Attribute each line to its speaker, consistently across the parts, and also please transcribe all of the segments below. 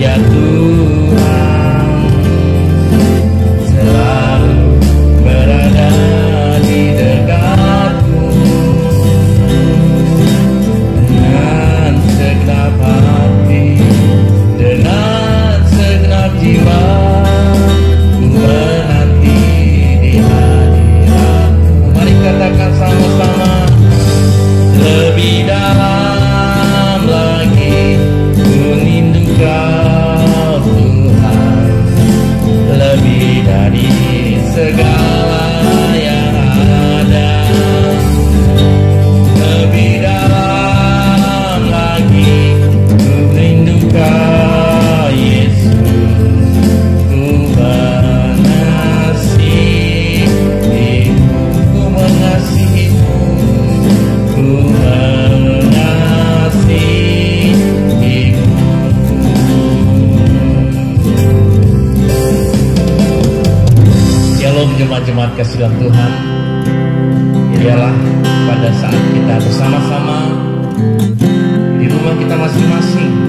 Speaker 1: Ya Tuhan, selalu berada di dekatku dengan segenap hati, dengan segenap jiwa. Ku menanti di hadirat-Mu. Mari katakan sama-sama. Lebih dalam lagi ku rindu Kau Tuhan, lebih dari segala yang ada. Lebih dalam lagi ku rindu Kau Yesus, ku mengasihi-Mu, ku mengasihi-Mu, ku mengasihi-Mu. Shalom jemaat-jemaat kasih dalam Tuhan. Ialah pada saat kita bersama-sama di rumah kita masing-masing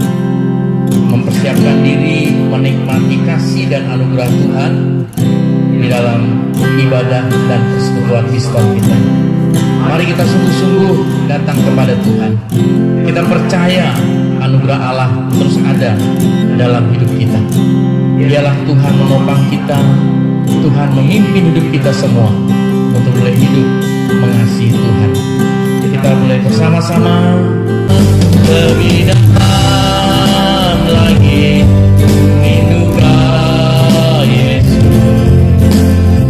Speaker 1: mempersiapkan diri menikmati kasih dan anugerah Tuhan di dalam ibadah dan persekutuan diskon kita. Mari kita sungguh-sungguh datang kepada Tuhan. Kita percaya anugerah Allah terus ada dalam hidup kita. Dialah Tuhan menopang kita, Tuhan memimpin hidup kita semua untuk boleh hidup mengasihi Tuhan. Kita boleh bersama-sama lebih dalam lagi rindu Kau Yesus,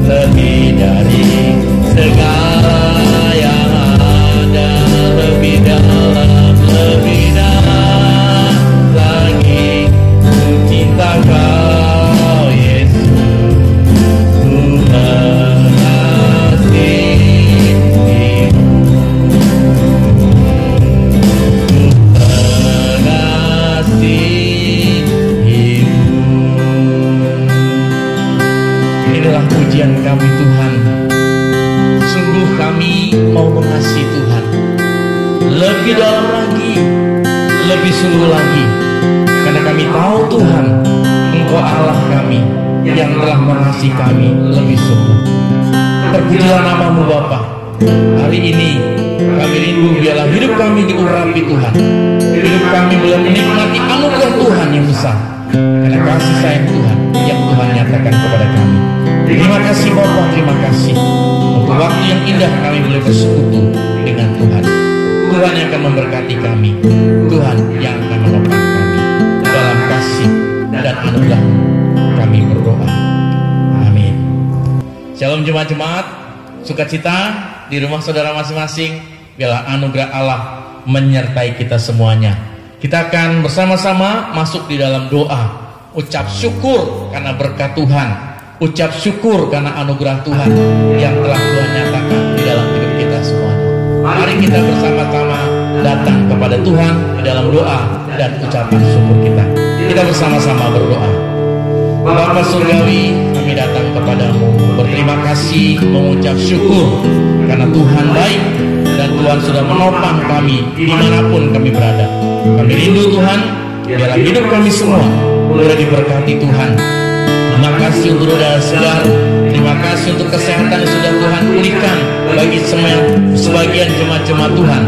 Speaker 1: lebih dari segala yang ada. Lebih dalam lagi ku cinta Kau Yesus, ku mengasihi-Mu, ku mengasihi-Mu. Inilah pujian kami Tuhan. Sungguh kami mau mengasihi Tuhan lebih dalam lagi, lebih sungguh lagi, karena kami tahu Tuhan, Engkau Allah kami yang telah mengasihi kami lebih sungguh. Terpujilah nama-Mu Bapa. Hari ini kami rindu biarlah hidup kami diurapi Tuhan. Hidup kami boleh menikmati anugerah Tuhan yang besar, karena kasih sayang Tuhan yang Tuhan nyatakan kepada kami. Terima kasih Bapa, terima kasih untuk waktu yang indah kami boleh bersekutu dengan Tuhan. Tuhan yang akan memberkati kami, Tuhan yang akan menopang kami. Dalam kasih dan anugerah-Mu kami berdoa. Amin. Shalom jemaat-jemaat, sukacita di rumah saudara masing-masing. Biarlah anugerah Allah menyertai kita semuanya. Kita akan bersama-sama masuk di dalam doa. Ucap syukur karena berkat Tuhan, ucap syukur karena anugerah Tuhan yang telah Tuhan nyatakan di dalam hidup kita semuanya. Mari kita bersama-sama datang kepada Tuhan di dalam doa dan ucapan syukur kita. Kita bersama-sama berdoa. Bapa Surgawi, kami datang kepadamu berterima kasih, mengucap syukur karena Tuhan baik dan Tuhan sudah menopang kami dimanapun kami berada. Kami rindu Tuhan, biarlah hidup kami semua boleh diberkati Tuhan. Terima kasih untuk udara segar, terima kasih untuk kesehatan yang sudah Tuhan pulihkan bagi sebagian jemaat-jemaat Tuhan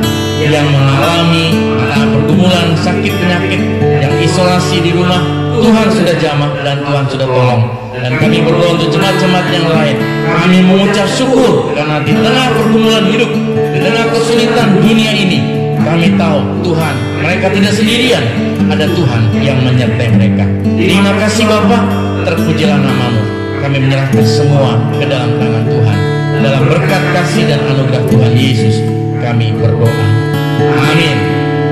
Speaker 1: yang mengalami pergumulan sakit penyakit, yang isolasi di rumah. Tuhan sudah jamah dan Tuhan sudah tolong. Dan kami berdoa untuk jemaat-jemaat yang lain. Kami mengucap syukur karena di tengah pergumulan hidup, di tengah kesulitan dunia ini, kami tahu Tuhan, mereka tidak sendirian. Ada Tuhan yang menyertai mereka. Terima kasih Bapa, terpujilah nama-Mu. Kami menyerahkan semua ke dalam tangan Tuhan. Dalam berkat kasih dan anugerah Tuhan Yesus, kami berdoa. Amin.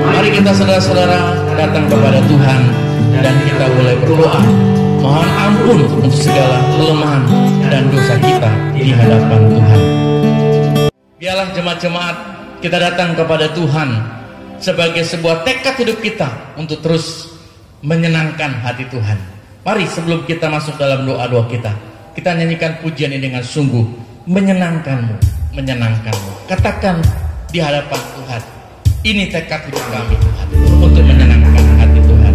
Speaker 1: Mari kita saudara-saudara datang kepada Tuhan dan kita boleh berdoa. Mohon ampun untuk segala kelemahan dan dosa kita di hadapan Tuhan. Biarlah jemaat-jemaat kita datang kepada Tuhan sebagai sebuah tekad hidup kita untuk terus menyenangkan hati Tuhan. Mari sebelum kita masuk dalam doa-doa kita nyanyikan pujian ini dengan sungguh. Menyenangkan-Mu, menyenangkan-Mu. Katakan di hadapan Tuhan, ini tekad hidup kami Tuhan, untuk menyenangkan hati Tuhan.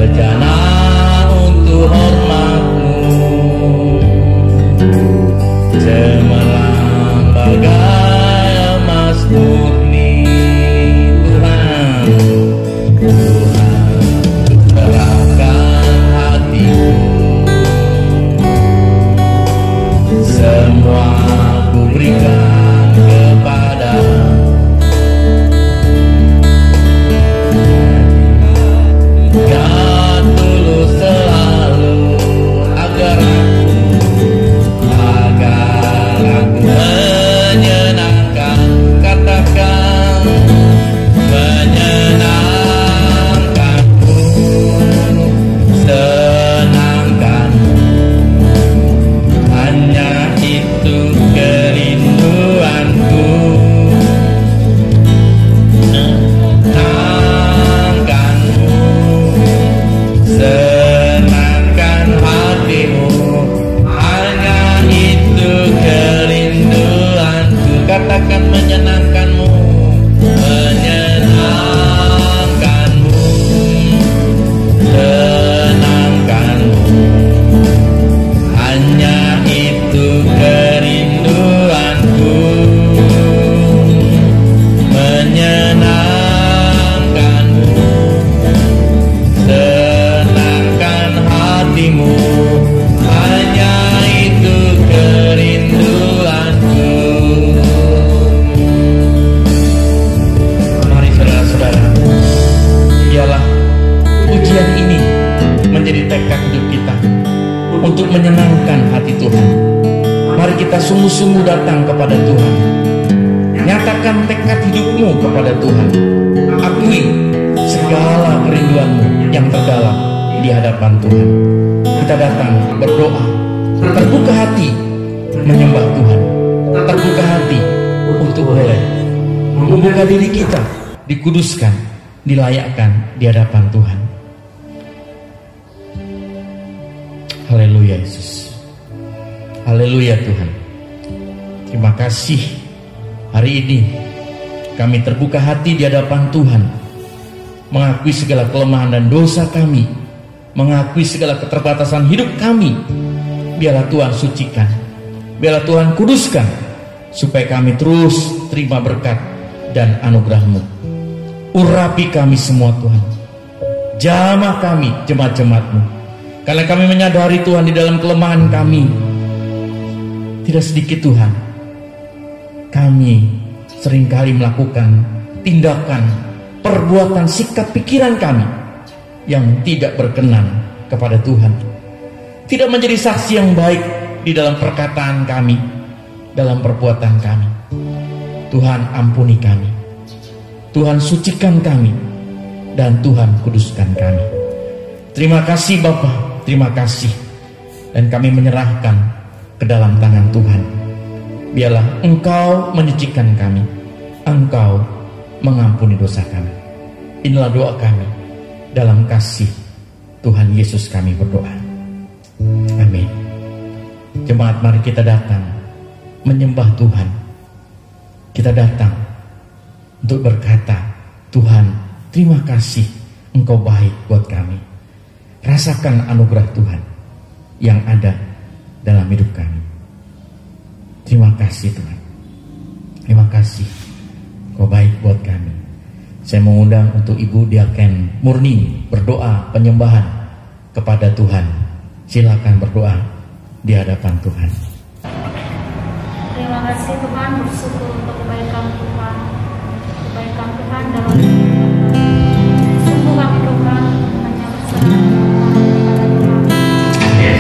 Speaker 1: bejana untuk hormat-Mu, cemerlang bagai emas murni. Tuhan, Tuhan, serahkan hatiku, semua ku berikan kepada. Gak tulus selalu agar aku menyenangkan, katakan menyenangkanmu, senangkan, hanya itu kerinduanku. Senangkanmu, senangkan hatimu, hanya itu kerinduanku. Katakan menyenangkanmu, menyenangkanmu, senangkanmu, hanya itu kerinduanku. Menyenangkanmu, senangkan hatimu, hanya itu kerinduanku. Mari saudara-saudara, biarlah ujian ini menjadi tekad hidup kita untuk menyenangkan hati Tuhan. Mari kita sungguh-sungguh datang kepada Tuhan. Nyatakan tekad hidupmu kepada Tuhan. Akui segala kerinduanmu yang terdalam di hadapan Tuhan. Kita datang berdoa, terbuka hati menyembah Tuhan, terbuka hati untuk boleh membuka diri kita, dikuduskan, dilayakkan di hadapan Tuhan. Haleluya Yesus. Haleluya Tuhan. Terima kasih. Hari ini kami terbuka hati di hadapan Tuhan, mengakui segala kelemahan dan dosa kami, mengakui segala keterbatasan hidup kami. Biarlah Tuhan sucikan, biarlah Tuhan kuduskan, supaya kami terus terima berkat dan anugerah-Mu. Urapi kami semua Tuhan, jamah kami jemaat-jemaat-Mu, karena kami menyadari Tuhan di dalam kelemahan kami tidak sedikit Tuhan, kami seringkali melakukan tindakan, perbuatan, sikap, pikiran kami yang tidak berkenan kepada Tuhan, tidak menjadi saksi yang baik di dalam perkataan kami, dalam perbuatan kami. Tuhan ampuni kami, Tuhan sucikan kami, dan Tuhan kuduskan kami. Terima kasih Bapa, terima kasih, dan kami menyerahkan ke dalam tangan Tuhan. Biarlah Engkau menyucikan kami, Engkau mengampuni dosa kami. Inilah doa kami, dalam kasih Tuhan Yesus kami berdoa. Amin. Jemaat, mari kita datang menyembah Tuhan. Kita datang untuk berkata, Tuhan, terima kasih, Engkau baik buat kami. Rasakan anugerah Tuhan yang ada dalam hidup kami. Terima kasih Tuhan, terima kasih, Engkau baik buat kami. Saya mengundang untuk Ibu Diaken Murni berdoa penyembahan kepada Tuhan. Silakan berdoa di hadapan Tuhan.
Speaker 2: Terima kasih Tuhan, bersyukur untuk kebaikan Tuhan, kebaikan Tuhan dalam hidup kami. Sungguh kami Tuhan hanya berserah kepada Tuhan.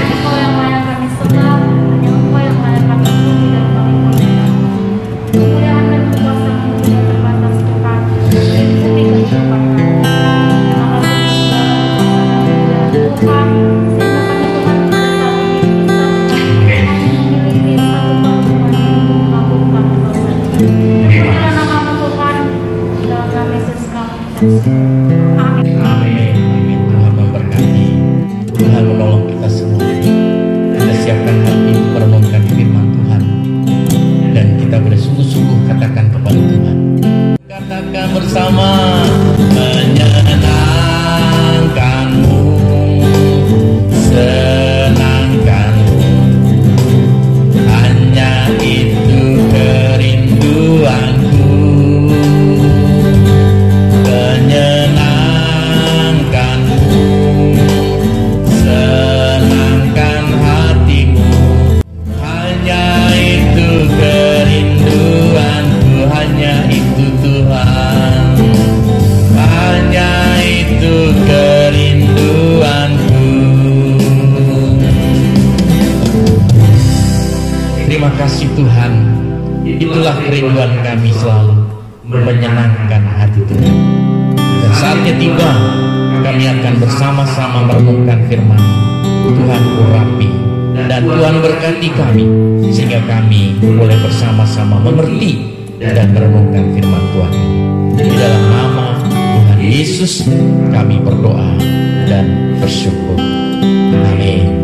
Speaker 2: Engkau yang layak kami sembah, hanya Engkau yang layak kami puji dan kami muliakan. Kemuliaan dan kekuasaan-Mu tidak terbatas Tuhan, mengikuti kehidupan kami. Terima kasih Tuhan, sehingga kami Tuhan memiliki satu paduan untuk mengabulkan dosa. Dalam nama Tuhan, dalam nama Yesus kami
Speaker 1: kasih Tuhan, itulah kerinduan kami selalu, menyenangkan hati Tuhan. Dan saatnya tiba, kami akan bersama-sama merenungkan firman Tuhan. Urapi dan Tuhan berkati kami, sehingga kami boleh bersama-sama mengerti dan merenungkan firman Tuhan ini. Di dalam nama Tuhan Yesus kami berdoa dan bersyukur. Amin.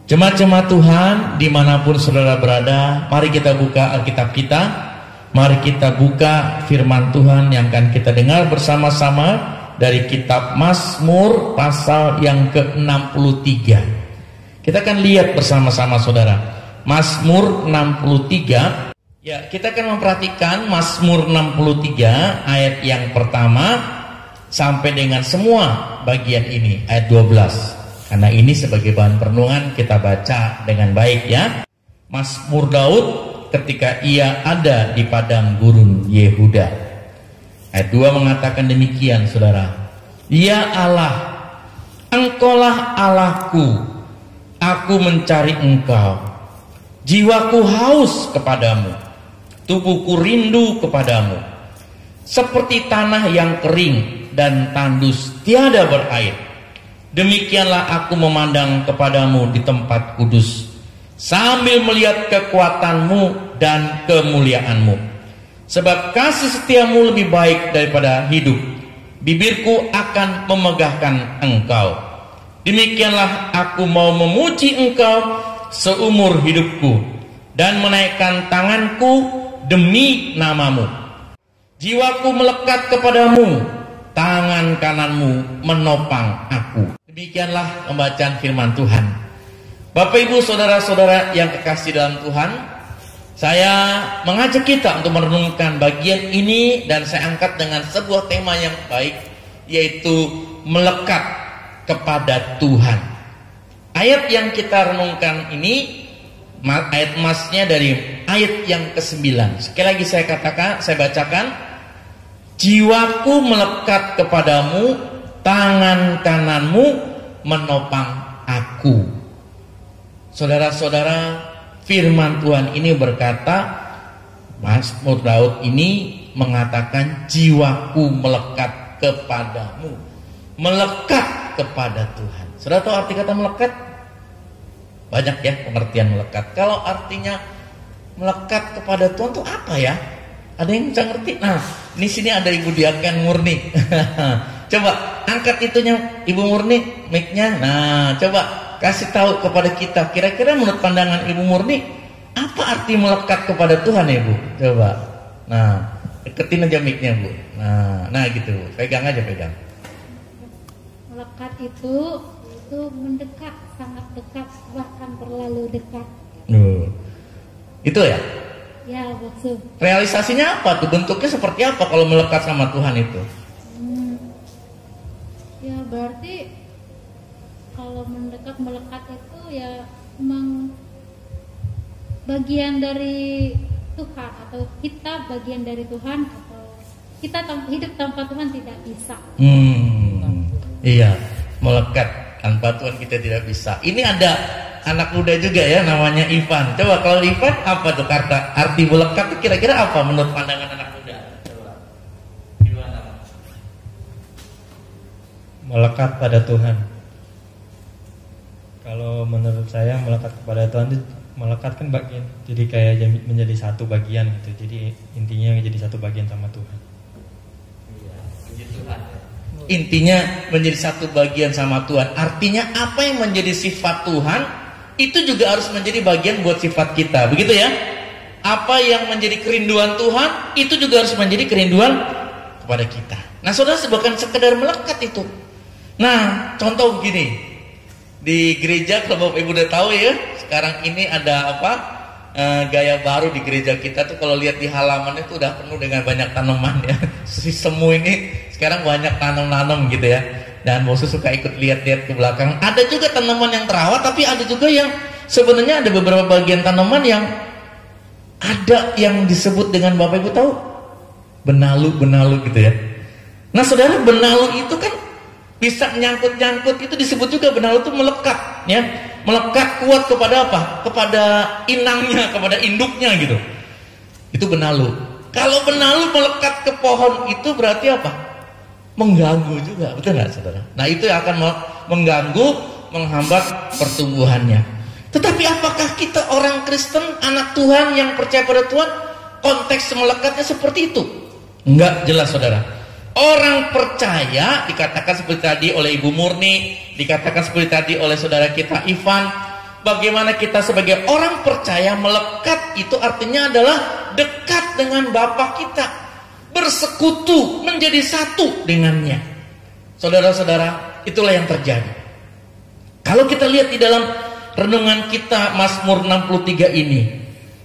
Speaker 1: Jemaat-jemaat Tuhan, dimanapun saudara berada, mari kita buka Alkitab kita. Mari kita buka firman Tuhan yang akan kita dengar bersama-sama dari kitab Mazmur pasal yang ke-63. Kita akan lihat bersama-sama saudara, Mazmur 63. Ya, kita akan memperhatikan Mazmur 63 ayat yang pertama sampai dengan semua bagian ini, ayat 12. Karena ini sebagai bahan perenungan, kita baca dengan baik ya. Mazmur Daud ketika ia ada di padang gurun Yehuda. Ayat 2 mengatakan demikian saudara. Ya Allah, Engkaulah Allahku, aku mencari Engkau. Jiwaku haus kepadamu, tubuhku rindu kepadamu. Seperti tanah yang kering dan tandus tiada berair, demikianlah aku memandang kepadamu di tempat kudus, sambil melihat kekuatanmu dan kemuliaanmu. Sebab kasih setiamu lebih baik daripada hidup, bibirku akan memegahkan Engkau. Demikianlah aku mau memuji Engkau seumur hidupku, dan menaikkan tanganku demi namamu. Jiwaku melekat kepadamu, tangan kananmu menopang aku. Demikianlah pembacaan firman Tuhan. Bapak Ibu saudara-saudara yang kekasih dalam Tuhan, saya mengajak kita untuk merenungkan bagian ini, dan saya angkat dengan sebuah tema yang baik, yaitu melekat kepada Tuhan. Ayat yang kita renungkan ini, ayat emasnya dari ayat yang ke-9. Sekali lagi saya katakan, saya bacakan. Jiwaku melekat kepadamu, tangan kananmu menopang aku. Saudara-saudara, firman Tuhan ini berkata, Mazmur Daud ini mengatakan jiwaku melekat kepadamu, melekat kepada Tuhan. Saudara tahu arti kata melekat? Banyak ya pengertian melekat. Kalau artinya melekat kepada Tuhan itu apa ya? Ada yang bisa ngerti? Nah, di sini ada Ibu Diaken Murni. Coba angkat itunya Ibu Murni, mic-nya. Nah, coba kasih tahu kepada kita, kira-kira menurut pandangan Ibu Murni, apa arti melekat kepada Tuhan ya Bu? Coba. Nah, deketin aja mic-nya Bu. Nah gitu. Pegang aja, pegang.
Speaker 2: Melekat itu mendekat, sangat dekat, bahkan terlalu dekat.
Speaker 1: Itu ya?
Speaker 2: Ya, betul.
Speaker 1: Realisasinya apa tuh? Bentuknya seperti apa kalau melekat sama Tuhan itu?
Speaker 2: Ya berarti kalau melekat itu ya memang bagian dari Tuhan, atau kita bagian dari Tuhan, atau kita hidup tanpa Tuhan tidak bisa.
Speaker 1: Iya, melekat tanpa Tuhan kita tidak bisa. Ini ada anak muda juga ya, namanya Ivan. Coba kalau Ivan, apa tuh arti melekat itu kira-kira apa menurut pandangan anak muda? Coba. Gimana?
Speaker 3: Melekat pada Tuhan. Kalau menurut saya melekat kepada Tuhan itu, melekat kan bagian, jadi kayak menjadi satu bagian gitu. Jadi intinya menjadi satu bagian sama Tuhan.
Speaker 1: Iya, puji Tuhan. Intinya menjadi satu bagian sama Tuhan. Artinya apa yang menjadi sifat Tuhan itu juga harus menjadi bagian buat sifat kita. Begitu ya? Apa yang menjadi kerinduan Tuhan itu juga harus menjadi kerinduan kepada kita. Nah, saudara, bukan sekedar melekat itu. Nah, contoh begini. Di gereja, kalau Bapak Ibu udah tahu ya, sekarang ini ada apa? Gaya baru di gereja kita tuh, kalau lihat di halamannya tuh udah penuh dengan banyak tanaman ya. Si semu ini sekarang banyak tanam-tanam gitu ya. Dan Moses suka ikut lihat-lihat ke belakang. Ada juga tanaman yang terawat, tapi ada juga yang sebenarnya ada beberapa bagian tanaman yang ada yang disebut dengan, Bapak Ibu tahu, benalu gitu ya. Nah saudara, benalu itu kan bisa nyangkut-nyangkut, itu disebut juga benalu itu melekat, ya. Melekat kuat kepada apa? Kepada inangnya, kepada induknya gitu. Itu benalu. Kalau benalu melekat ke pohon itu berarti apa? Mengganggu juga, betul nggak saudara? Nah itu yang akan mengganggu, menghambat pertumbuhannya. Tetapi apakah kita orang Kristen, anak Tuhan yang percaya pada Tuhan, konteks melekatnya seperti itu? Enggak, jelas saudara. Orang percaya dikatakan seperti tadi oleh Ibu Murni, dikatakan seperti tadi oleh saudara kita Ivan, bagaimana kita sebagai orang percaya melekat itu artinya adalah dekat dengan Bapa kita, bersekutu, menjadi satu dengannya. Saudara-saudara, itulah yang terjadi. Kalau kita lihat di dalam renungan kita Mazmur 63 ini,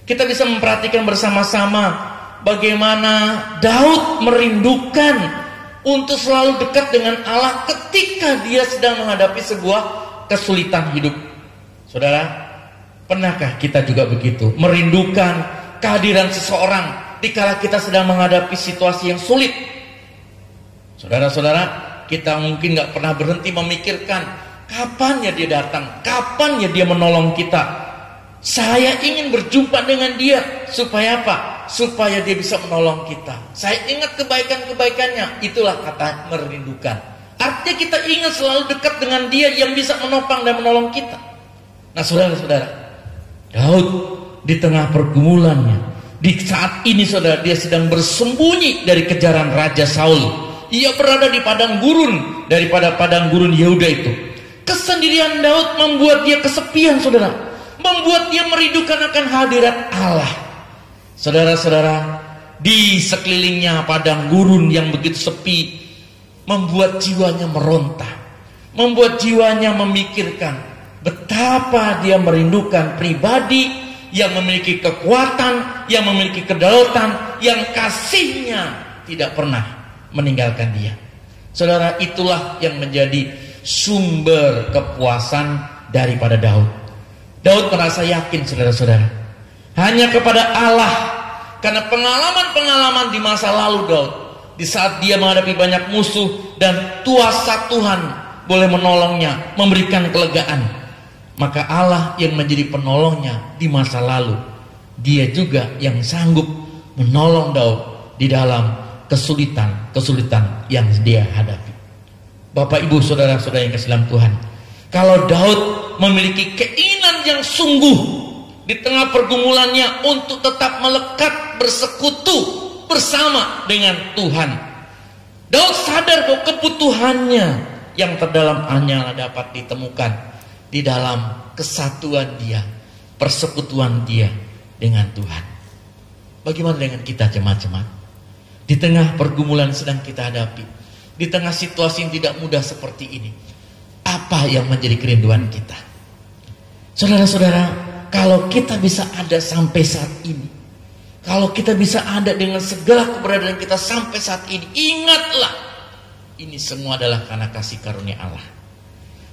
Speaker 1: kita bisa memperhatikan bersama-sama bagaimana Daud merindukan untuk selalu dekat dengan Allah ketika dia sedang menghadapi sebuah kesulitan hidup. Saudara, pernahkah kita juga begitu? Merindukan kehadiran seseorang dikala kita sedang menghadapi situasi yang sulit. Saudara-saudara, kita mungkin gak pernah berhenti memikirkan kapan ya dia datang, kapan ya dia menolong kita. Saya ingin berjumpa dengan dia supaya apa? Supaya dia bisa menolong kita. Saya ingat kebaikan-kebaikannya. Itulah kata merindukan. Artinya kita ingat selalu dekat dengan dia yang bisa menopang dan menolong kita. Nah saudara-saudara, Daud di tengah pergumulannya, di saat ini saudara, dia sedang bersembunyi dari kejaran Raja Saul. Ia berada di padang gurun, daripada padang gurun Yehuda itu. Kesendirian Daud membuat dia kesepian saudara, membuat dia merindukan akan hadirat Allah. Saudara-saudara, di sekelilingnya padang gurun yang begitu sepi membuat jiwanya meronta, membuat jiwanya memikirkan betapa dia merindukan pribadi yang memiliki kekuatan, yang memiliki kedaulatan, yang kasihnya tidak pernah meninggalkan dia. Saudara, itulah yang menjadi sumber kepuasan daripada Daud. Daud merasa yakin saudara-saudara hanya kepada Allah, karena pengalaman-pengalaman di masa lalu Daud, di saat dia menghadapi banyak musuh dan kuasa Tuhan boleh menolongnya, memberikan kelegaan, maka Allah yang menjadi penolongnya di masa lalu, dia juga yang sanggup menolong Daud di dalam kesulitan-kesulitan yang dia hadapi. Bapak Ibu saudara-saudara yang kasih dalam Tuhan, kalau Daud memiliki keinginan yang sungguh di tengah pergumulannya untuk tetap melekat bersekutu bersama dengan Tuhan, Daud sadar bahwa kebutuhannya yang terdalam hanyalah dapat ditemukan di dalam kesatuan dia, persekutuan dia dengan Tuhan. Bagaimana dengan kita jemaat-jemaat? Di tengah pergumulan sedang kita hadapi, di tengah situasi yang tidak mudah seperti ini, apa yang menjadi kerinduan kita? Saudara-saudara, kalau kita bisa ada sampai saat ini, kalau kita bisa ada dengan segala keberadaan kita sampai saat ini, ingatlah, ini semua adalah karena kasih karunia Allah.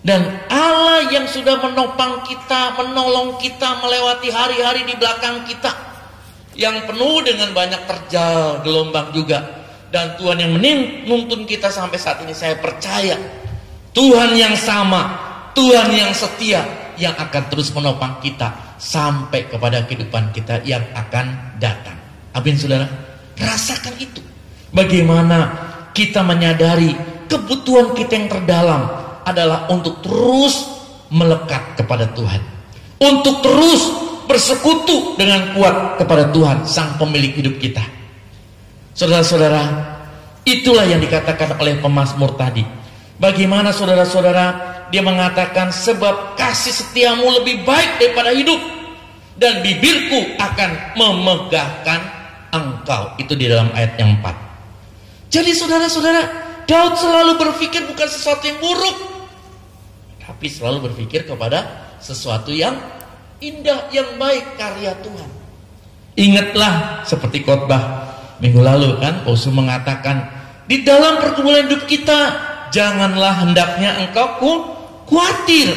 Speaker 1: Dan Allah yang sudah menopang kita, menolong kita melewati hari-hari di belakang kita, yang penuh dengan banyak terjal, gelombang juga. Dan Tuhan yang menuntun kita sampai saat ini, saya percaya Tuhan yang sama, Tuhan yang setia, yang akan terus menopang kita sampai kepada kehidupan kita yang akan datang. Amin saudara. Rasakan itu. Bagaimana kita menyadari kebutuhan kita yang terdalam adalah untuk terus melekat kepada Tuhan, untuk terus bersekutu dengan kuat kepada Tuhan, sang pemilik hidup kita. Saudara-saudara, itulah yang dikatakan oleh pemazmur tadi. Bagaimana saudara-saudara, dia mengatakan sebab kasih setiamu lebih baik daripada hidup, dan bibirku akan memegahkan engkau. Itu di dalam ayat yang 4. Jadi saudara-saudara, Daud selalu berpikir bukan sesuatu yang buruk, tapi selalu berpikir kepada sesuatu yang indah, yang baik, karya Tuhan. Ingatlah seperti khotbah minggu lalu kan, Pausul mengatakan di dalam pergumulan hidup kita, janganlah hendaknya engkau khawatir,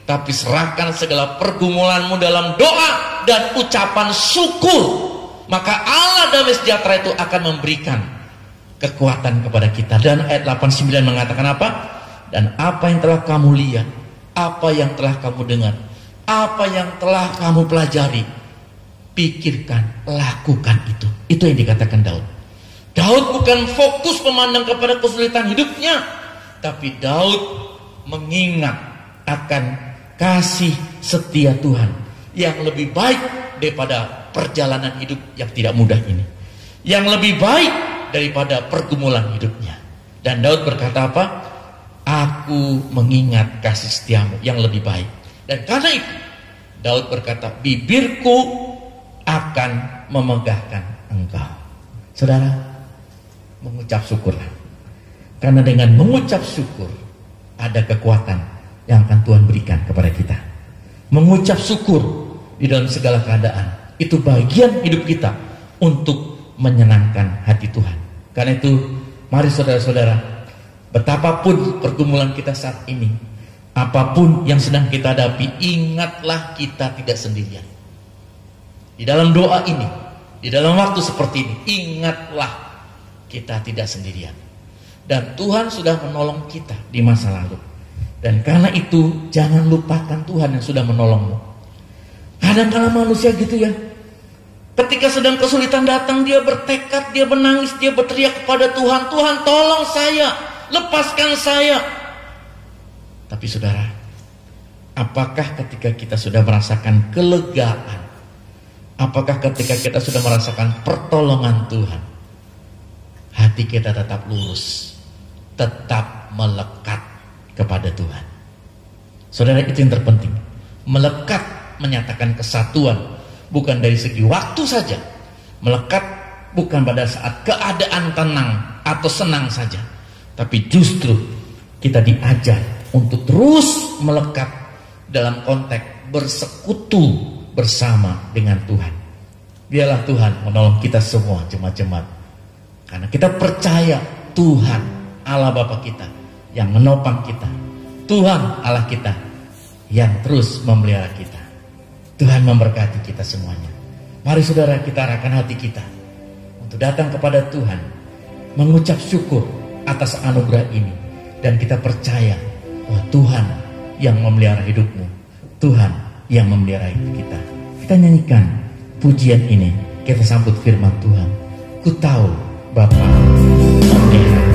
Speaker 1: tapi serahkan segala pergumulanmu dalam doa dan ucapan syukur, maka Allah damai sejahtera itu akan memberikan kekuatan kepada kita. Dan ayat 89 mengatakan apa? dan apa yang telah kamu lihat, apa yang telah kamu dengar, apa yang telah kamu pelajari, pikirkan, lakukan itu. Itu yang dikatakan Daud. Daud bukan fokus memandang kepada kesulitan hidupnya, tapi Daud mengingat akan kasih setia Tuhan yang lebih baik daripada perjalanan hidup yang tidak mudah ini, yang lebih baik daripada pergumulan hidupnya. Dan Daud berkata apa? Aku mengingat kasih setiamu yang lebih baik. Dan karena itu Daud berkata, bibirku akan memegahkan engkau. Saudara, mengucap syukurlah. Karena dengan mengucap syukur ada kekuatan yang akan Tuhan berikan kepada kita. Mengucap syukur di dalam segala keadaan itu bagian hidup kita untuk menyenangkan hati Tuhan. Karena itu mari saudara-saudara, betapapun pergumulan kita saat ini, apapun yang sedang kita hadapi, ingatlah kita tidak sendirian. Di dalam doa ini, di dalam waktu seperti ini, ingatlah kita tidak sendirian. Dan Tuhan sudah menolong kita di masa lalu. Dan karena itu jangan lupakan Tuhan yang sudah menolongmu. Kadang-kadang manusia gitu ya, ketika sedang kesulitan datang, dia bertekad, dia menangis, dia berteriak kepada Tuhan, Tuhan tolong saya, lepaskan saya. Tapi saudara, apakah ketika kita sudah merasakan kelegaan, apakah ketika kita sudah merasakan pertolongan Tuhan, hati kita tetap lurus, tetap melekat kepada Tuhan? Saudara, itu yang terpenting. Melekat menyatakan kesatuan bukan dari segi waktu saja. Melekat bukan pada saat keadaan tenang atau senang saja, tapi justru kita diajar untuk terus melekat dalam konteks bersekutu bersama dengan Tuhan. Biarlah Tuhan menolong kita semua jemaat-jemaat, karena kita percaya Tuhan Allah Bapa kita yang menopang kita, Tuhan Allah kita yang terus memelihara kita. Tuhan memberkati kita semuanya. Mari saudara, kita arahkan hati kita untuk datang kepada Tuhan, mengucap syukur atas anugerah ini, dan kita percaya bahwa Tuhan yang memelihara hidupmu, Tuhan yang memelihara hidup kita. Kita nyanyikan pujian ini, kita sambut firman Tuhan. Ku tahu Bapa memelihara.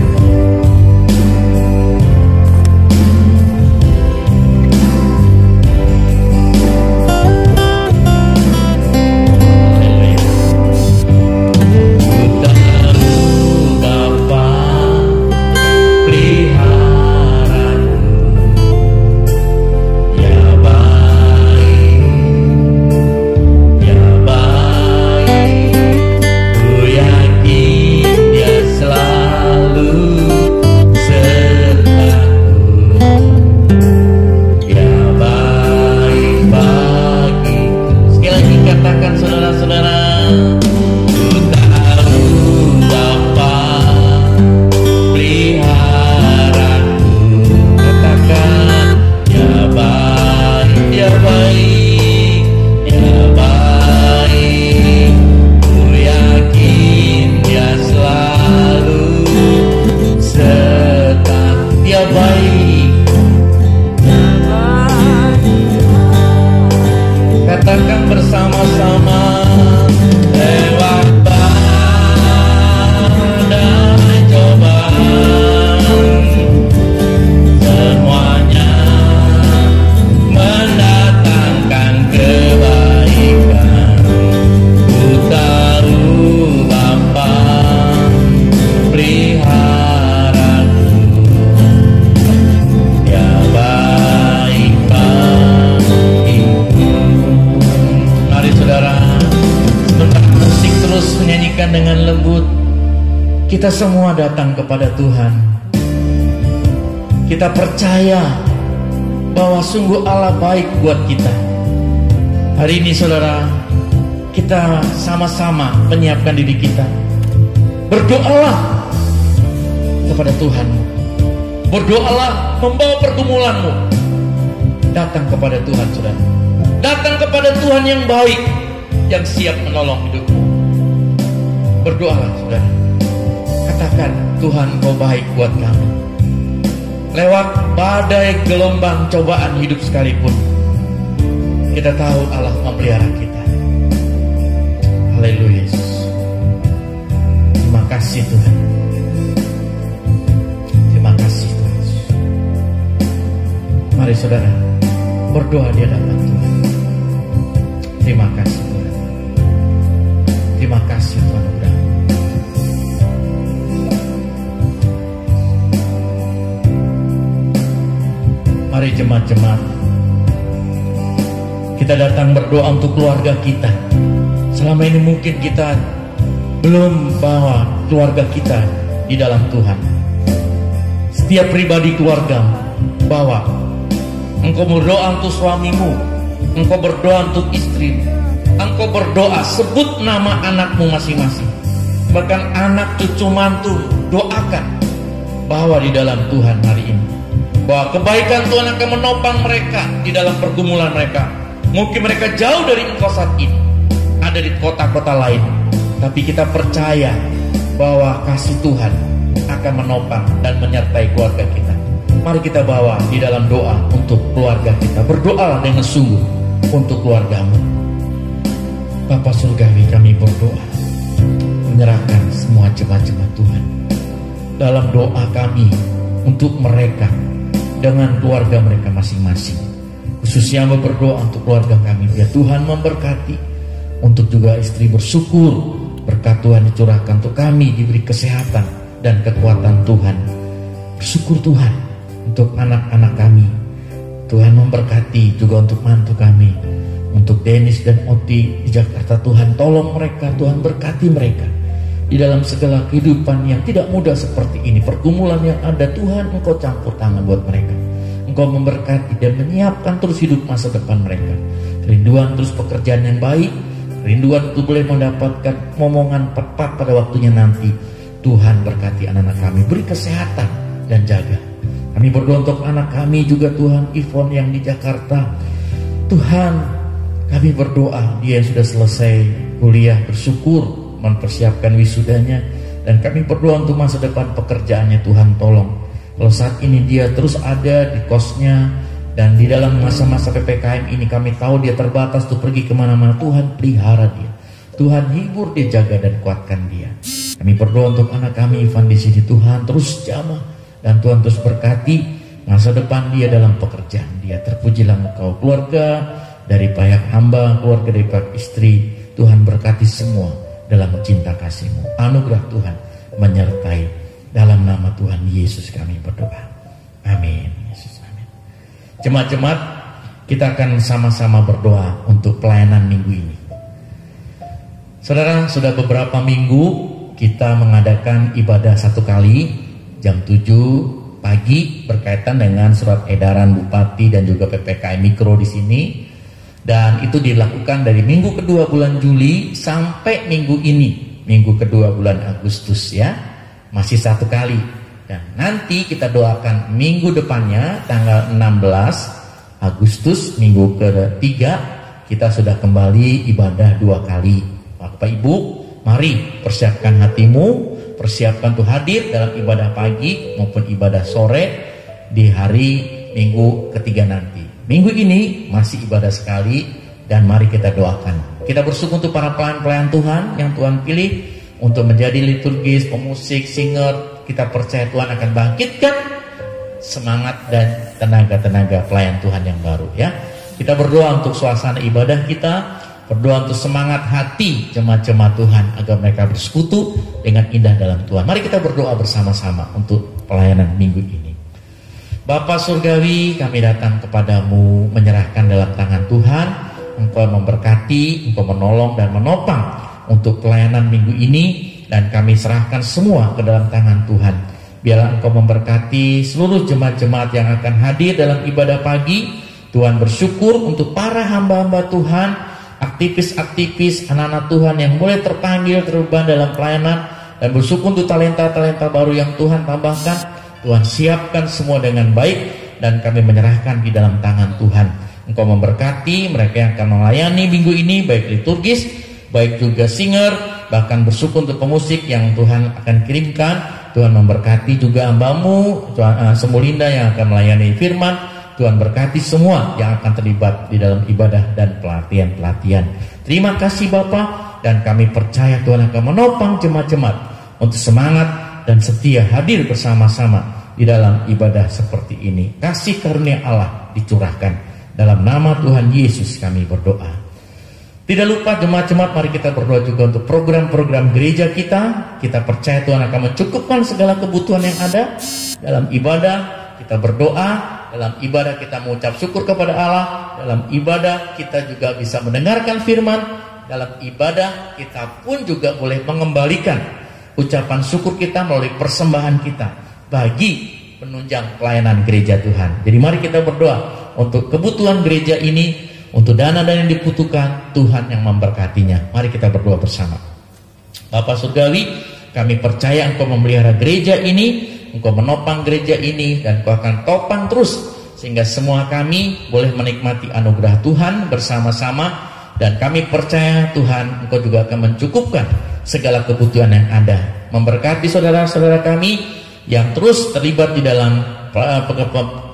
Speaker 1: Kita semua datang kepada Tuhan. Kita percaya bahwa sungguh Allah baik buat kita. Hari ini saudara, kita sama-sama menyiapkan diri kita. Berdoalah kepada Tuhan. Berdoalah membawa pergumulanmu. Datang kepada Tuhan saudara. Datang kepada Tuhan yang baik, yang siap menolong hidupmu. Berdoalah saudara. Katakan, Tuhan kau baik buat kami. lewat badai gelombang cobaan hidup sekalipun, kita tahu Allah memelihara kita. Haleluya Yesus. Terima kasih Tuhan. Terima kasih Tuhan. Mari saudara berdoa di hadapan Tuhan. Terima kasih Tuhan. Terima kasih Tuhan. Mari jemaat-jemaat, kita datang berdoa untuk keluarga kita. Selama ini mungkin kita belum bawa keluarga kita di dalam Tuhan. Setiap pribadi keluarga bawa. Engkau berdoa untuk suamimu, engkau berdoa untuk istrimu, engkau berdoa sebut nama anakmu masing-masing. Bahkan anak cucu mantu doakan, bawa di dalam Tuhan hari ini. Bahwa kebaikan Tuhan akan menopang mereka di dalam pergumulan mereka. Mungkin mereka jauh dari engkau saat ini, ada di kota-kota lain, tapi kita percaya bahwa kasih Tuhan akan menopang dan menyertai keluarga kita. Mari kita bawa di dalam doa untuk keluarga kita. Berdoa dengan sungguh untuk keluargamu. Bapa Surgawi, kami berdoa menyerahkan semua jemaat-jemaat Tuhan dalam doa kami untuk mereka dengan keluarga mereka masing-masing. Khususnya berdoa untuk keluarga kami, biar Tuhan memberkati. Untuk juga istri bersyukur, berkat Tuhan dicurahkan untuk kami, diberi kesehatan dan kekuatan Tuhan. Bersyukur Tuhan untuk anak-anak kami. Tuhan memberkati juga untuk mantu kami, untuk Dennis dan Oti di Jakarta. Tuhan tolong mereka, Tuhan berkati mereka di dalam segala kehidupan yang tidak mudah seperti ini. Pergumulan yang ada, Tuhan Engkau campur tangan buat mereka. Engkau memberkati dan menyiapkan terus hidup masa depan mereka. Kerinduan terus pekerjaan yang baik, kerinduan untuk boleh mendapatkan momongan tepat pada waktunya nanti. Tuhan berkati anak-anak kami, beri kesehatan dan jaga. Kami berdoa untuk anak kami juga Tuhan, Ivon yang di Jakarta. Tuhan, kami berdoa dia yang sudah selesai kuliah, bersyukur mempersiapkan wisudanya, dan kami berdoa untuk masa depan pekerjaannya. Tuhan tolong, kalau saat ini dia terus ada di kosnya, dan di dalam masa-masa PPKM ini kami tahu dia terbatas untuk pergi kemana-mana. Tuhan pelihara dia, Tuhan hibur dia, jaga dan kuatkan dia. Kami berdoa untuk anak kami Ivan di sini. Tuhan terus jamah dan Tuhan terus berkati masa depan dia dalam pekerjaan dia. Terpujilah Engkau, keluarga dari pihak hamba, keluarga dari pihak istri. Tuhan berkati semua dalam cinta kasih-Mu. Anugerah Tuhan menyertai. Dalam nama Tuhan Yesus kami berdoa. Amin. Yesus, amin. Jemaat-jemaat, kita akan sama-sama berdoa untuk pelayanan minggu ini. Saudara, sudah beberapa minggu kita mengadakan ibadah satu kali jam 7 pagi berkaitan dengan surat edaran Bupati dan juga PPKM Mikro di sini. Dan itu dilakukan dari minggu kedua bulan Juli sampai minggu ini, minggu kedua bulan Agustus ya. Masih satu kali. Dan nanti kita doakan minggu depannya tanggal 16 Agustus, minggu ketiga, kita sudah kembali ibadah 2 kali. Bapak Ibu, mari persiapkan hatimu, persiapkan untuk hadir dalam ibadah pagi maupun ibadah sore di hari minggu ketiga nanti. Minggu ini masih ibadah sekali, dan mari kita doakan. Kita bersyukur untuk para pelayan-pelayan Tuhan yang Tuhan pilih untuk menjadi liturgis, pemusik, singer. Kita percaya Tuhan akan bangkitkan semangat dan tenaga-tenaga pelayan Tuhan yang baru ya. Kita berdoa untuk suasana ibadah kita, berdoa untuk semangat hati jemaat-jemaat Tuhan agar mereka bersekutu dengan indah dalam Tuhan. Mari kita berdoa bersama-sama untuk pelayanan minggu ini. Bapa Surgawi, kami datang kepadamu menyerahkan dalam tangan Tuhan. Engkau memberkati, Engkau menolong dan menopang untuk pelayanan minggu ini, dan kami serahkan semua ke dalam tangan Tuhan. Biarlah Engkau memberkati seluruh jemaat-jemaat yang akan hadir dalam ibadah pagi. Tuhan bersyukur untuk para hamba-hamba Tuhan, aktivis-aktivis, anak-anak Tuhan yang mulai terpanggil, terlibat dalam pelayanan, dan bersyukur untuk talenta-talenta baru yang Tuhan tambahkan. Tuhan siapkan semua dengan baik, dan kami menyerahkan di dalam tangan Tuhan. Engkau memberkati mereka yang akan melayani minggu ini, baik liturgis, baik juga singer, bahkan bersyukur untuk pemusik yang Tuhan akan kirimkan. Tuhan memberkati juga hamba-Mu Semulinda yang akan melayani firman. Tuhan berkati semua yang akan terlibat di dalam ibadah dan pelatihan-pelatihan. Terima kasih Bapa, dan kami percaya Tuhan akan menopang jemaat-jemaat untuk semangat dan setia hadir bersama-sama di dalam ibadah seperti ini. Kasih karunia Allah dicurahkan. Dalam nama Tuhan Yesus kami berdoa. Tidak lupa jemaat-jemaat, mari kita berdoa juga untuk program-program gereja kita. Kita percaya Tuhan akan mencukupkan segala kebutuhan yang ada. Dalam ibadah kita berdoa, dalam ibadah kita mengucap syukur kepada Allah, dalam ibadah kita juga bisa mendengarkan firman, dalam ibadah kita pun juga boleh mengembalikan ucapan syukur kita melalui persembahan kita bagi penunjang pelayanan gereja Tuhan. Jadi mari kita berdoa untuk kebutuhan gereja ini, untuk dana-dana yang dibutuhkan, Tuhan yang memberkatinya. Mari kita berdoa bersama. Bapa Surgawi, kami percaya Engkau memelihara gereja ini, Engkau menopang gereja ini, dan Engkau akan topang terus sehingga semua kami boleh menikmati anugerah Tuhan bersama-sama. Dan kami percaya Tuhan Engkau juga akan mencukupkan segala kebutuhan yang ada. Memberkati saudara-saudara kami yang terus terlibat di dalam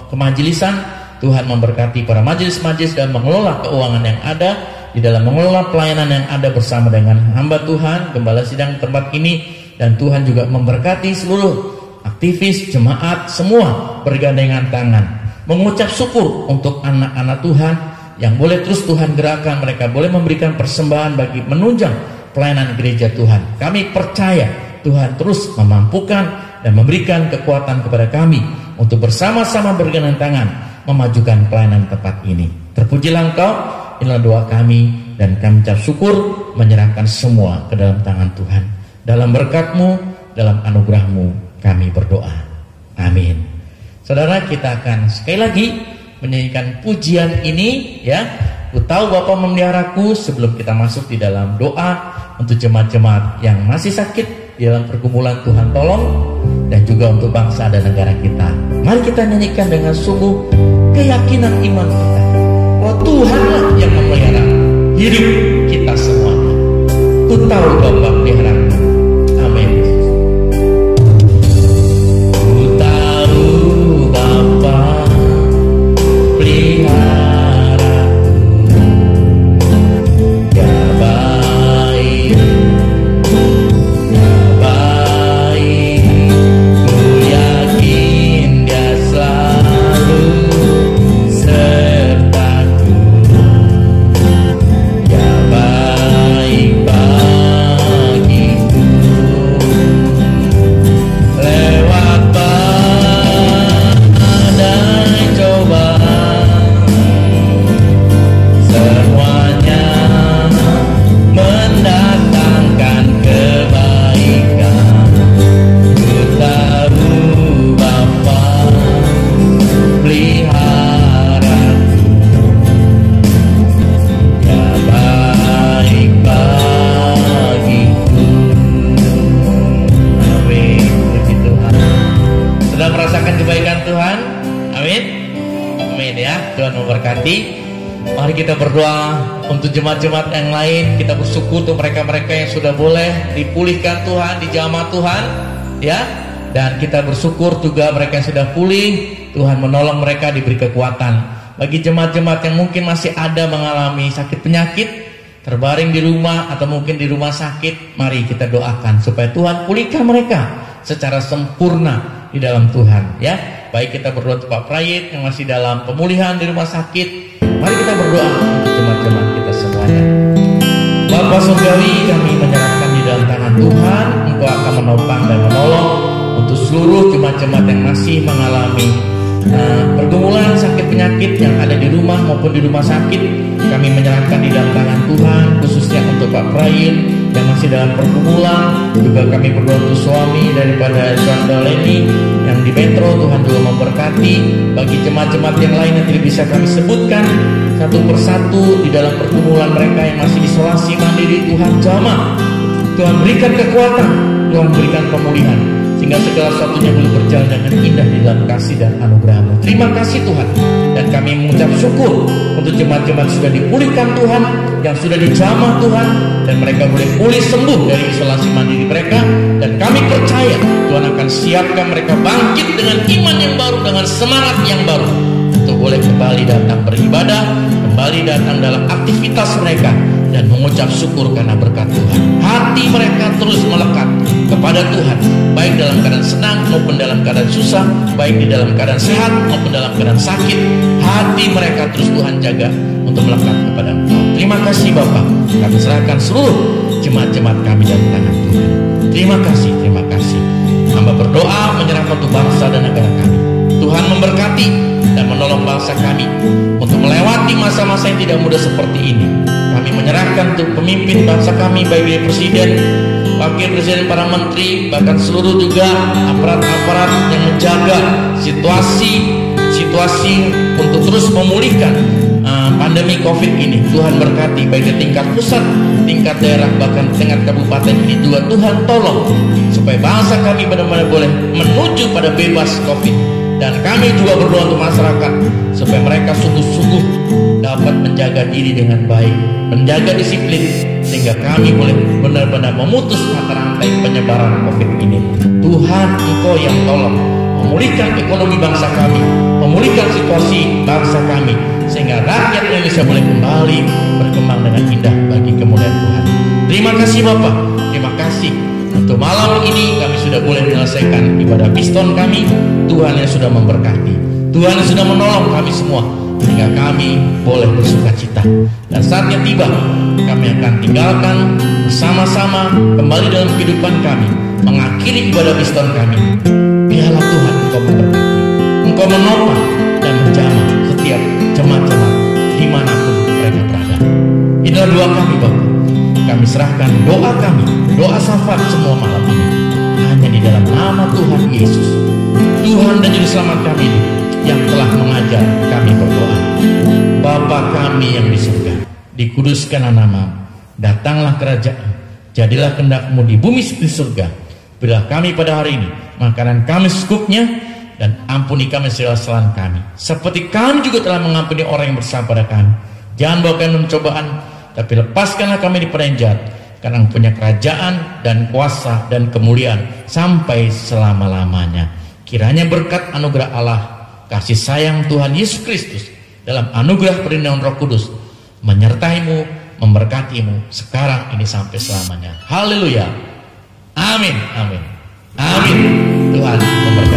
Speaker 1: kemajelisan. Tuhan memberkati para majelis-majelis dan mengelola keuangan yang ada, di dalam mengelola pelayanan yang ada bersama dengan hamba Tuhan, gembala sidang tempat ini. Dan Tuhan juga memberkati seluruh aktivis, jemaat, semua bergandengan tangan mengucap syukur untuk anak-anak Tuhan yang boleh terus Tuhan gerakkan. Mereka boleh memberikan persembahan bagi menunjang pelayanan gereja Tuhan. Kami percaya Tuhan terus memampukan dan memberikan kekuatan kepada kami untuk bersama-sama bergandengan tangan memajukan pelayanan tempat ini. Terpujilah Engkau. Inilah doa kami, dan kami ucap syukur menyerahkan semua ke dalam tangan Tuhan. Dalam berkat-Mu, dalam anugerah-Mu kami berdoa. Amin. Saudara, kita akan sekali lagi menyanyikan pujian ini ya. Ku tahu Bapa memeliharaku, sebelum kita masuk di dalam doa untuk jemaat-jemaat yang masih sakit di dalam pergumulan. Tuhan tolong, dan juga untuk bangsa dan negara kita. Mari kita nyanyikan dengan sungguh keyakinan iman kita bahwa Tuhanlah yang memelihara hidup kita semuanya. Ku tahu Bapa peliharaku. Amin. Ku tahu Bapa peliharaku, ya baik, ya baik. Ku yakin Dia selalu sertaku, ya baik bagiku. Lewat badai cobaan, semuanya mendatangkan kebaikan. Ku tahu Bapa peliharaku, ya baik bagiku. Amin. Puji Tuhan. Sudah merasakan kebaikan Tuhan? Amin. Amin ya. Tuhan memberkati. Mari kita berdoa untuk jemaat-jemaat yang lain. Kita bersyukur untuk mereka-mereka yang sudah boleh dipulihkan Tuhan, dijamah Tuhan ya. Dan kita bersyukur juga mereka yang sudah pulih, Tuhan menolong mereka, diberi kekuatan. Bagi jemaat-jemaat yang mungkin masih ada mengalami sakit penyakit, terbaring di rumah atau mungkin di rumah sakit, mari kita doakan supaya Tuhan pulihkan mereka secara sempurna di dalam Tuhan ya. Baik, kita berdoa untuk Pak Prayit yang masih dalam pemulihan di rumah sakit. Mari kita berdoa untuk jemaat-jemaat kita semuanya. Bapa Surgawi, kami menyerahkan di dalam tangan Tuhan. Engkau akan menopang dan menolong untuk seluruh jemaat-jemaat yang masih mengalami pergumulan sakit penyakit yang ada di rumah maupun di rumah sakit. Kami menyerahkan di dalam tangan Tuhan, khususnya untuk Pak Prayit yang masih dalam pergumulan. Juga kami berdoa untuk suami daripada Sandra Leni yang di Metro. Tuhan juga memberkati. Bagi jemaat-jemaat yang lain yang tidak bisa kami sebutkan satu persatu di dalam pergumulan mereka yang masih isolasi mandiri, Tuhan jamah. Tuhan berikan kekuatan, Tuhan berikan pemulihan, sehingga segala sesuatunya boleh berjalan dengan indah di dalam kasih dan anugerah-Mu. Terima kasih Tuhan, dan kami mengucap syukur untuk jemaat-jemaat sudah dipulihkan Tuhan, yang sudah dijamah Tuhan, dan mereka boleh pulih sembuh dari isolasi mandiri mereka. Dan kami percaya Tuhan akan siapkan mereka bangkit dengan iman yang baru, dengan semangat yang baru, untuk boleh kembali datang beribadah, kembali datang dalam aktivitas mereka, dan mengucap syukur karena berkat Tuhan. Hati mereka terus melekat kepada Tuhan, baik dalam keadaan senang maupun dalam keadaan susah, baik di dalam keadaan sehat maupun dalam keadaan sakit. Hati mereka terus Tuhan jaga untuk melekat kepada Engkau. Terima kasih Bapa. Kami serahkan seluruh jemaat-jemaat kami dalam tangan Tuhan. Terima kasih, terima kasih. Hamba berdoa menyerahkan untuk bangsa dan negara kami. Tuhan memberkati dan menolong bangsa kami untuk melewati masa-masa yang tidak mudah seperti ini. Kami menyerahkan untuk pemimpin bangsa kami, baik dari Presiden, Wakil Presiden, para menteri, bahkan seluruh juga aparat-aparat yang menjaga situasi untuk terus memulihkan pandemi COVID ini. Tuhan berkati baik di tingkat pusat, tingkat daerah, bahkan tingkat kabupaten ini juga. Tuhan tolong supaya bangsa kami benar-benar boleh menuju pada bebas COVID. Dan kami juga berdoa untuk masyarakat supaya mereka sungguh-sungguh dapat menjaga diri dengan baik, menjaga disiplin, sehingga kami boleh benar-benar memutus mata rantai penyebaran COVID ini. Tuhan, Engkau yang tolong memulihkan ekonomi bangsa kami, memulihkan situasi bangsa kami, sehingga rakyat Indonesia boleh kembali berkembang dengan indah bagi kemuliaan Tuhan. Terima kasih Bapak, terima kasih untuk malam ini kami sudah boleh menyelesaikan ibadah Piston kami. Tuhan yang sudah memberkati, Tuhan yang sudah menolong kami semua, sehingga kami boleh bersuka cita. Dan saatnya tiba, kami akan tinggalkan bersama-sama kembali dalam kehidupan kami, mengakhiri ibadah Piston kami. Biarlah Tuhan Engkau memberkati, Engkau menopang dan menjamah setiap jemaat-jemaat dimanapun mereka berada. Inilah doa kami Bapak. Kami serahkan doa kami, doa syafaat semua malam ini hanya di dalam nama Tuhan Yesus, Tuhan dan Juru Selamat kami yang telah mengajar kami berdoa. Bapa kami yang di surga, dikuduskanlah namamu, datanglah kerajaan, jadilah kehendak-Mu di bumi seperti di surga. Berilah kami pada hari ini makanan kami secukupnya, dan ampuni kami segala kesalahan kami, seperti kami juga telah mengampuni orang yang bersalah pada kami. Jangan bawa kami dalam cobaan, tapi lepaskanlah kami daripada yang jahat, karena Engkau punya kerajaan dan kuasa dan kemuliaan sampai selama-lamanya. Kiranya berkat anugerah Allah, kasih sayang Tuhan Yesus Kristus, dalam anugerah perlindungan Roh Kudus menyertai-Mu, memberkati-Mu sekarang ini sampai selamanya. Haleluya. Amin, amin, amin. Tuhan memberkati.